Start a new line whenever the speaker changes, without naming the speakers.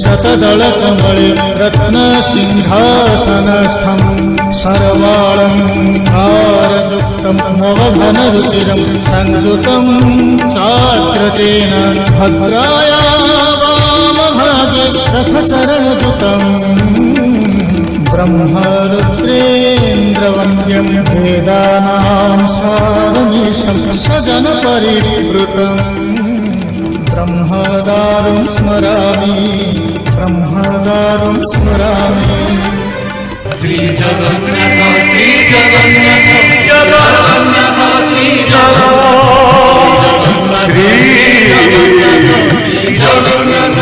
शतदलकमले रत्नसिंहासनस्थं सर्वालङ्कारयुक्तं नवघनरुचिरं संयुतं चाग्रतेन भद्राया वामभागे रथचरणयुतं ब्रह्मरुद्रेन्द्रवन्द्यं वेदानां सारमीशं सजनपरिवृतं ब्रह्मदारुं स्मरामि
श्री जगन्नाथ श्री जगन्नाथ जगन्नाथ श्री जगन्नाथ श्री जगन्नाथ